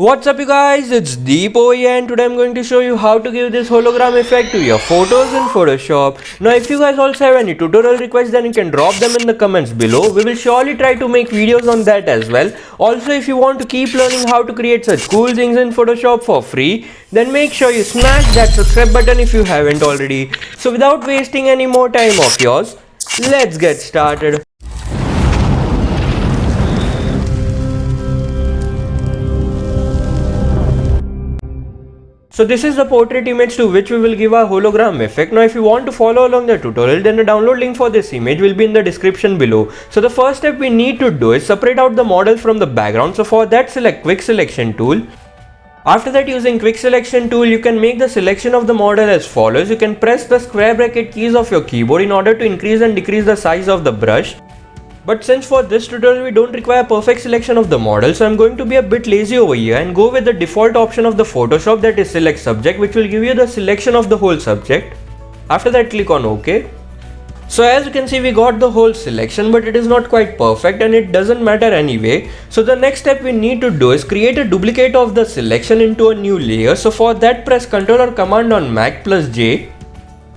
What's up you guys, it's Deep over here and today I'm going to show you how to give this hologram effect to your photos in Photoshop. Now if you guys also have any tutorial requests then you can drop them in the comments below. We will surely try to make videos on that as well. Also if you want to keep learning how to create such cool things in Photoshop for free, then make sure you smash that subscribe button if you haven't already. So without wasting any more time of yours, let's get started. So this is the portrait image to which we will give a hologram effect. Now if you want to follow along the tutorial, then the download link for this image will be in the description below. So the first step we need to do is separate out the model from the background. So for that, select quick selection tool. After that, using quick selection tool, you can make the selection of the model as follows. You can press the square bracket keys of your keyboard in order to increase and decrease the size of the brush. But since for this tutorial we don't require perfect selection of the model, so I'm going to be a bit lazy over here and go with the default option of the Photoshop, that is select subject, which will give you the selection of the whole subject. After that, click on OK. So as you can see, we got the whole selection, but it is not quite perfect and it doesn't matter anyway. So the next step we need to do is create a duplicate of the selection into a new layer. So for that, press Ctrl or Command on Mac plus J.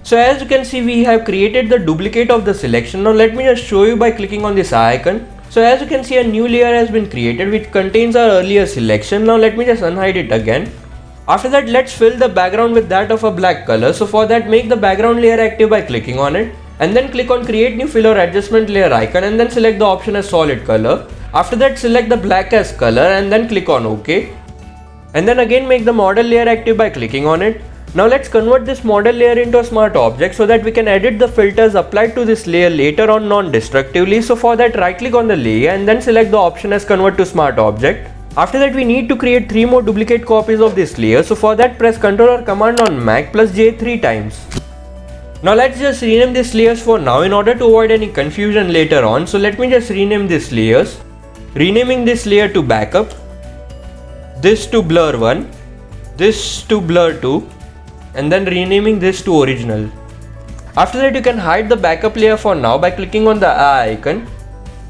So as you can see, we have created the duplicate of the selection. Now let me just show you by clicking on this icon. So as you can see, a new layer has been created which contains our earlier selection. Now let me just unhide it again. After that, let's fill the background with that of a black color. So for that, make the background layer active by clicking on it. And then click on create new fill or adjustment layer icon and then select the option as solid color. After that, select the black as color and then click on OK. And then again make the model layer active by clicking on it. Now let's convert this model layer into a smart object so that we can edit the filters applied to this layer later on non-destructively. So for that, right click on the layer and then select the option as convert to smart object. After that, we need to create 3 more duplicate copies of this layer. So for that, press Ctrl or Command on Mac plus J 3 times. Now let's just rename these layers for now in order to avoid any confusion later on. So let me just rename these layers. Renaming this layer to backup, this to blur 1, this to blur 2, and then renaming this to original. After that, you can hide the backup layer for now by clicking on the eye icon.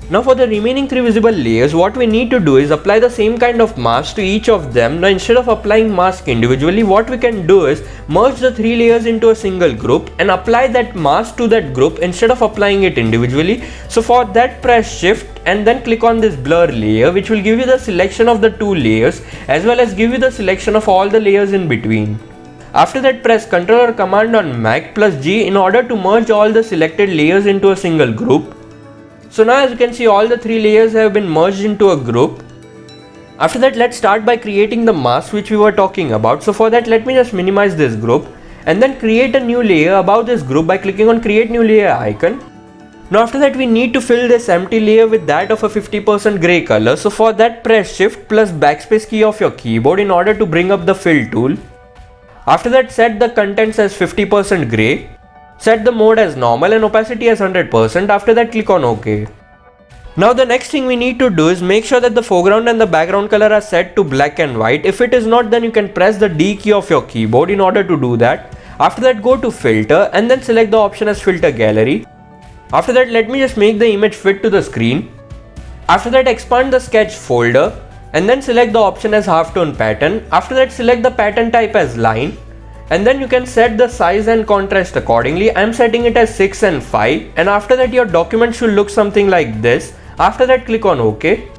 Now for the remaining 3 visible layers, what we need to do is apply the same kind of mask to each of them. Now instead of applying mask individually, what we can do is merge the 3 layers into a single group and apply that mask to that group instead of applying it individually. So for that, press shift and then click on this blur layer, which will give you the selection of the 2 layers as well as give you the selection of all the layers in between. After that, press Ctrl or Command on Mac plus G in order to merge all the selected layers into a single group. So now as you can see, all the 3 layers have been merged into a group. After that, let's start by creating the mask which we were talking about. So for that, let me just minimize this group and then create a new layer above this group by clicking on create new layer icon. Now after that, we need to fill this empty layer with that of a 50% grey color. So for that, press shift plus backspace key of your keyboard in order to bring up the fill tool. After that, set the contents as 50% grey, set the mode as normal and opacity as 100%. After that, click on OK. Now the next thing we need to do is make sure that the foreground and the background color are set to black and white. If it is not, then you can press the D key of your keyboard in order to do that. After that, go to filter and then select the option as filter gallery. After that, let me just make the image fit to the screen. After that, expand the sketch folder and then select the option as halftone pattern. After that, select the pattern type as line and then you can set the size and contrast accordingly. I am setting it as 6 and 5 and after that, your document should look something like this. After that, click on OK.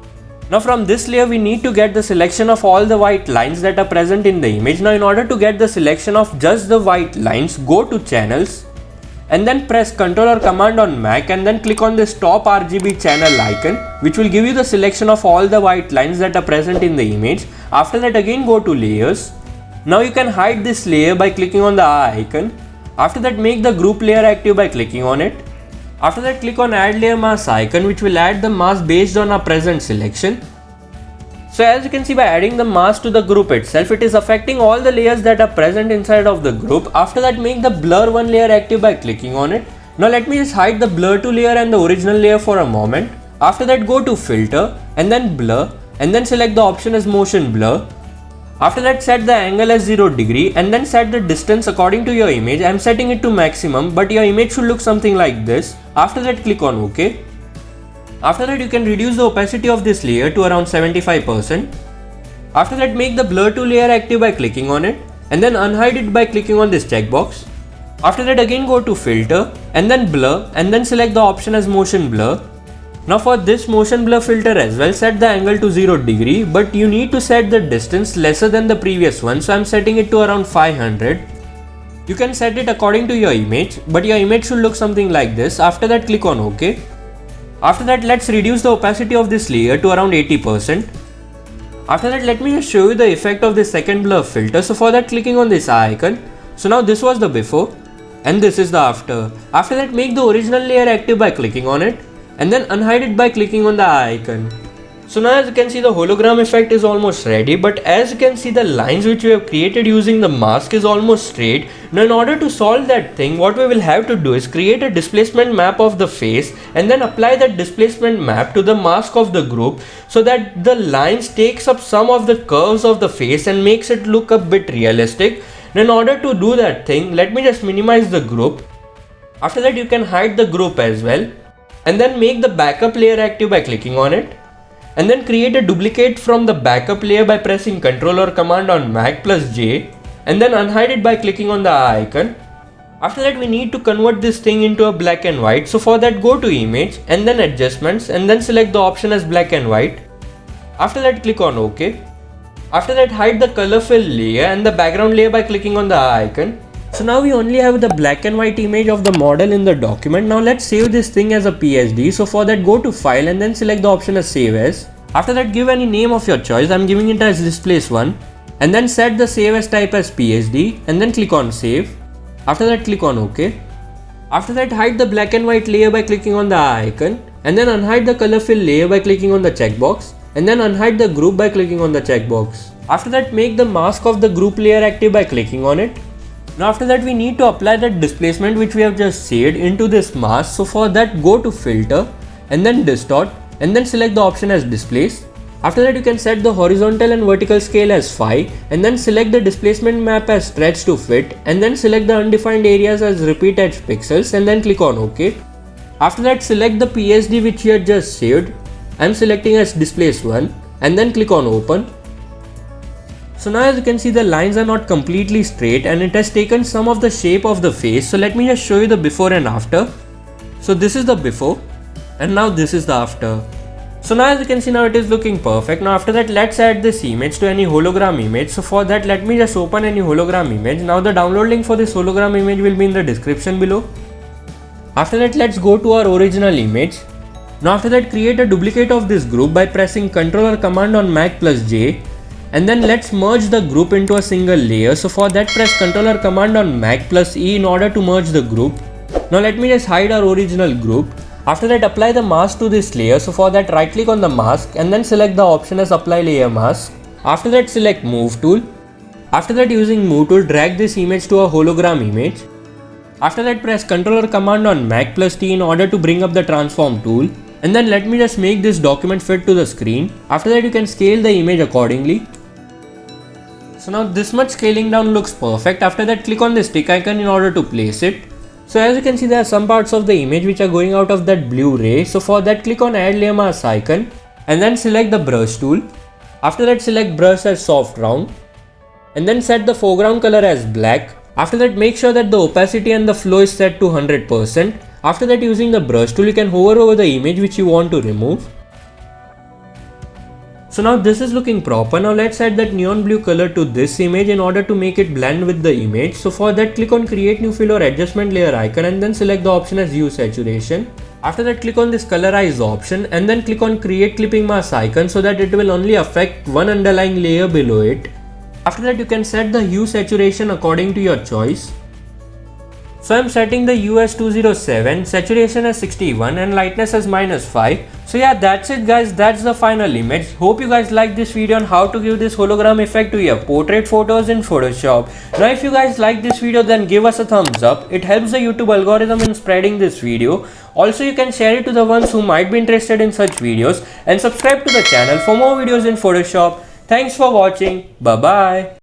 Now from this layer, we need to get the selection of all the white lines that are present in the image. Now in order to get the selection of just the white lines, go to channels and then press Ctrl or Command on Mac and then click on this top RGB channel icon, which will give you the selection of all the white lines that are present in the image. After that, again go to layers. Now you can hide this layer by clicking on the eye icon. After that, make the group layer active by clicking on it. After that, click on add layer mask icon, which will add the mask based on our present selection. So as you can see, by adding the mask to the group itself, it is affecting all the layers that are present inside of the group. After that, make the blur 1 layer active by clicking on it. Now let me just hide the blur 2 layer and the original layer for a moment. After that, go to filter and then blur and then select the option as motion blur. After that, set the angle as 0 degree and then set the distance according to your image. I am setting it to maximum, but your image should look something like this. After that, click on OK. After that, you can reduce the opacity of this layer to around 75%. After that, make the blur to layer active by clicking on it and then unhide it by clicking on this checkbox. After that, again go to filter and then blur and then select the option as motion blur. Now for this motion blur filter as well, set the angle to 0 degree, but you need to set the distance lesser than the previous one, so I'm setting it to around 500. You can set it according to your image, but your image should look something like this. After that, click on OK. After that, let's reduce the opacity of this layer to around 80%. After that, let me just show you the effect of this second blur filter. So for that, clicking on this eye icon. So now this was the before and this is the after. After that, make the original layer active by clicking on it and then unhide it by clicking on the eye icon. So now as you can see, the hologram effect is almost ready, but as you can see, the lines which we have created using the mask is almost straight. Now in order to solve that thing, what we will have to do is create a displacement map of the face and then apply that displacement map to the mask of the group so that the lines takes up some of the curves of the face and makes it look a bit realistic. Now in order to do that thing, let me just minimize the group. After that, you can hide the group as well and then make the backup layer active by clicking on it. And then create a duplicate from the backup layer by pressing Ctrl or Command on Mac plus J and then unhide it by clicking on the eye icon. After that, we need to convert this thing into a black and white, so for that, go to image and then adjustments and then select the option as black and white. After that, click on OK. After that, hide the color fill layer and the background layer by clicking on the eye icon. So now we only have the black and white image of the model in the document. Now let's save this thing as a PSD. So for that, go to file and then select the option as save as. After that, give any name of your choice. I'm giving it as displace one and then set the save as type as PSD and then click on save. After that, click on OK. After that, hide the black and white layer by clicking on the eye icon and then unhide the color fill layer by clicking on the checkbox and then unhide the group by clicking on the checkbox. After that, make the mask of the group layer active by clicking on it. Now after that, we need to apply that displacement which we have just saved into this mask. So for that, go to filter and then distort and then select the option as displace. After that, you can set the horizontal and vertical scale as 5 and then select the displacement map as stretch to fit and then select the undefined areas as repeat edge pixels and then click on OK. After that, select the PSD which you had just saved. I'm selecting as displace one and then click on open. So now as you can see, the lines are not completely straight and it has taken some of the shape of the face. So let me just show you the before and after. So this is the before and now this is the after. So now as you can see, now it is looking perfect. Now after that, let's add this image to any hologram image. So for that, let me just open any hologram image. Now the download link for this hologram image will be in the description below. After that, let's go to our original image. Now after that, create a duplicate of this group by pressing Ctrl or Command on Mac plus J. And then let's merge the group into a single layer. So for that, press Ctrl or Command on Mac plus E in order to merge the group. Now let me just hide our original group. After that, apply the mask to this layer. So for that, right click on the mask and then select the option as apply layer mask. After that, select move tool. After that, using move tool, drag this image to a hologram image. After that, press Ctrl or Command on Mac plus T in order to bring up the transform tool. And then let me just make this document fit to the screen. After that, you can scale the image accordingly. So now this much scaling down looks perfect. After that, click on the stick icon in order to place it. So as you can see, there are some parts of the image which are going out of that blue ray. So for that, click on add layer mask icon and then select the brush tool. After that, select brush as soft round and then set the foreground color as black. After that, make sure that the opacity and the flow is set to 100%. After that, using the brush tool, you can hover over the image which you want to remove. So now this is looking proper. Now let's add that neon blue color to this image in order to make it blend with the image. So for that, click on create new fill or adjustment layer icon and then select the option as hue saturation. After that, click on this colorize option and then click on create clipping mask icon so that it will only affect one underlying layer below it. After that, you can set the hue saturation according to your choice. So I'm setting the hue as 207, saturation as 61 and lightness as -5. So yeah, that's it guys, that's the final image. Hope you guys like this video on how to give this hologram effect to your portrait photos in Photoshop. Now if you guys like this video, then give us a thumbs up. It helps the YouTube algorithm in spreading this video. Also, you can share it to the ones who might be interested in such videos and subscribe to the channel for more videos in Photoshop. Thanks for watching. Bye bye.